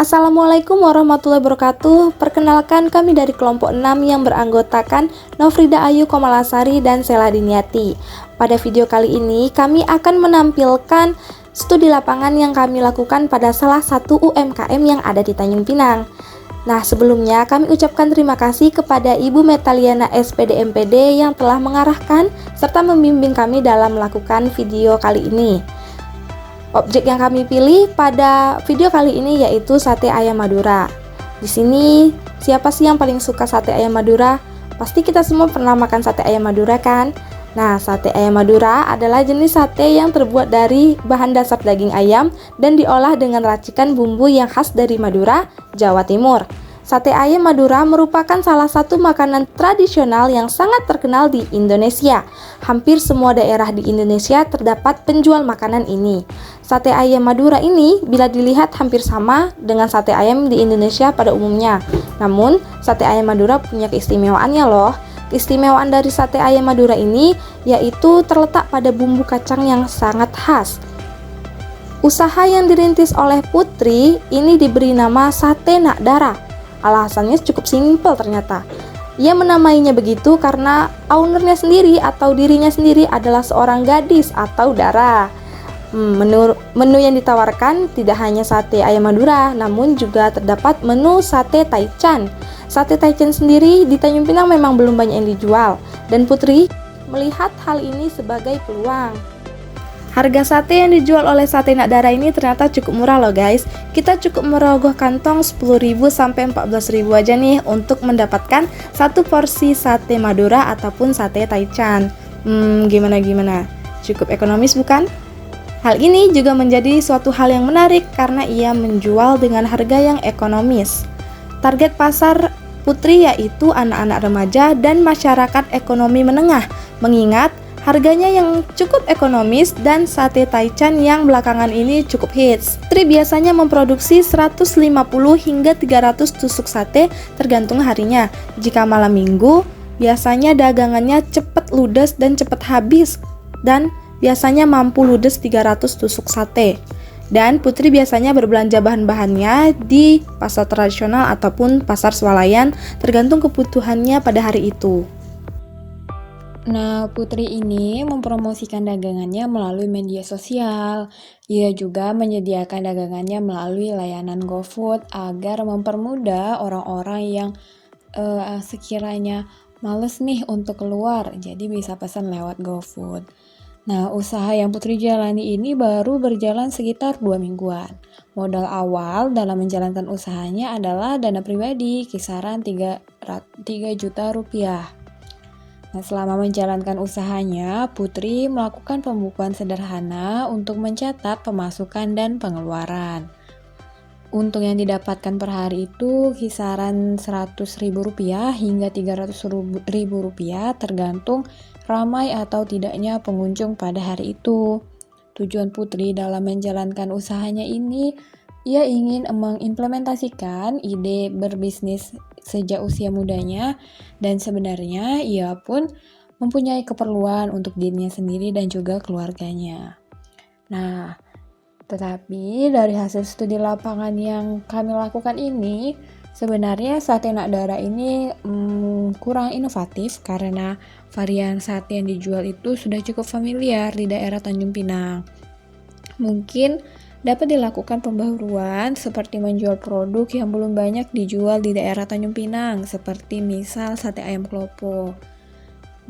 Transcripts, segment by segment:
Assalamualaikum warahmatullahi wabarakatuh. Perkenalkan, kami dari kelompok 6 yang beranggotakan Nofrida Ayu Komalasari dan Sela Diniati. Pada video kali ini kami akan menampilkan studi lapangan yang kami lakukan pada salah satu UMKM yang ada di Tanjung Pinang. Nah, sebelumnya kami ucapkan terima kasih kepada Ibu Metaliana SPD MPD yang telah mengarahkan serta membimbing kami dalam melakukan video kali ini. Objek yang kami pilih pada video kali ini yaitu sate ayam Madura. Di sini, siapa sih yang paling suka sate ayam Madura? Pasti kita semua pernah makan sate ayam Madura kan? Nah, sate ayam Madura adalah jenis sate yang terbuat dari bahan dasar daging ayam dan diolah dengan racikan bumbu yang khas dari Madura, Jawa Timur. Sate ayam Madura merupakan salah satu makanan tradisional yang sangat terkenal di Indonesia. Hampir semua daerah di Indonesia terdapat penjual makanan ini. Sate ayam Madura ini bila dilihat hampir sama dengan sate ayam di Indonesia pada umumnya. Namun, sate ayam Madura punya keistimewaannya loh. Keistimewaan dari sate ayam Madura ini yaitu terletak pada bumbu kacang yang sangat khas. Usaha yang dirintis oleh Putri ini diberi nama Sate Nak Dara. Alasannya cukup simpel ternyata. Ia menamainya begitu karena ownernya sendiri atau dirinya sendiri adalah seorang gadis atau Dara. Menu yang ditawarkan tidak hanya sate ayam Madura, namun juga terdapat menu sate Taichan. Sate Taichan sendiri di Tanjung Pinang memang belum banyak yang dijual, dan Putri melihat hal ini sebagai peluang. Harga sate yang dijual oleh Sate Nak Dara ini ternyata cukup murah loh guys. Kita cukup merogoh kantong 10.000 sampai 14.000 aja nih untuk mendapatkan satu porsi sate Madura ataupun sate Taichan. Gimana? Cukup ekonomis bukan? Hal ini juga menjadi suatu hal yang menarik karena ia menjual dengan harga yang ekonomis. Target pasar Putri yaitu anak-anak remaja dan masyarakat ekonomi menengah, mengingat harganya yang cukup ekonomis dan sate Taichan yang belakangan ini cukup hits. Putri biasanya memproduksi 150 hingga 300 tusuk sate tergantung harinya. Jika malam minggu, biasanya dagangannya cepat ludes dan cepat habis dan biasanya mampu ludes 300 tusuk sate. Dan Putri biasanya berbelanja bahan-bahannya di pasar tradisional ataupun pasar swalayan tergantung kebutuhannya pada hari itu. Nah, Putri ini mempromosikan dagangannya melalui media sosial. Ia juga menyediakan dagangannya melalui layanan GoFood agar mempermudah orang-orang yang sekiranya males nih untuk keluar, jadi bisa pesan lewat GoFood. Nah, usaha yang Putri jalani ini baru berjalan sekitar 2 mingguan. Modal awal dalam menjalankan usahanya adalah dana pribadi, kisaran 3 juta rupiah. Nah, selama menjalankan usahanya, Putri melakukan pembukuan sederhana untuk mencatat pemasukan dan pengeluaran. Untung yang didapatkan per hari itu kisaran Rp100.000 hingga Rp300.000 tergantung ramai atau tidaknya pengunjung pada hari itu. Tujuan Putri dalam menjalankan usahanya ini, ia ingin mengimplementasikan ide berbisnis sejak usia mudanya, dan sebenarnya ia pun mempunyai keperluan untuk dirinya sendiri dan juga keluarganya. Nah, tetapi dari hasil studi lapangan yang kami lakukan ini, sebenarnya sate Nak Dara ini kurang inovatif karena varian sate yang dijual itu sudah cukup familiar di daerah Tanjung Pinang. Mungkin dapat dilakukan pembaharuan seperti menjual produk yang belum banyak dijual di daerah Tanjung Pinang, seperti misal sate ayam klopo.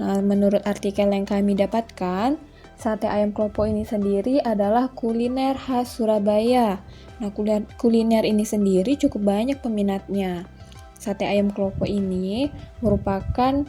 Nah, menurut artikel yang kami dapatkan, sate ayam klopo ini sendiri adalah kuliner khas Surabaya. Nah, kuliner ini sendiri cukup banyak peminatnya. Sate ayam klopo ini merupakan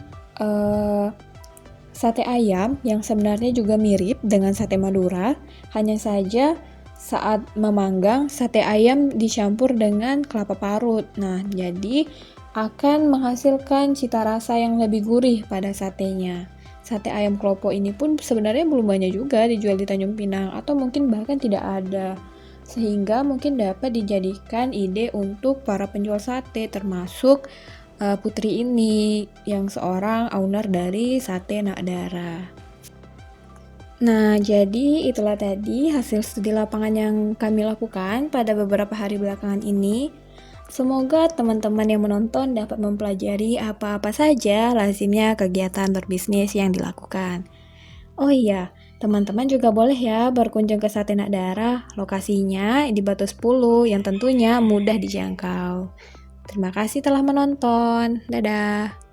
sate ayam yang sebenarnya juga mirip dengan sate Madura, hanya saja saat memanggang, sate ayam dicampur dengan kelapa parut. Nah, jadi akan menghasilkan cita rasa yang lebih gurih pada satenya. Sate ayam klopo ini pun sebenarnya belum banyak juga dijual di Tanjung Pinang, atau mungkin bahkan tidak ada. Sehingga mungkin dapat dijadikan ide untuk para penjual sate, termasuk Putri ini yang seorang owner dari Sate Nak Dara. Nah, jadi itulah tadi hasil studi lapangan yang kami lakukan pada beberapa hari belakangan ini. Semoga teman-teman yang menonton dapat mempelajari apa-apa saja lazimnya kegiatan berbisnis yang dilakukan. Oh iya, teman-teman juga boleh ya berkunjung ke Satenak Daerah, lokasinya di Batu 10 yang tentunya mudah dijangkau. Terima kasih telah menonton. Dadah.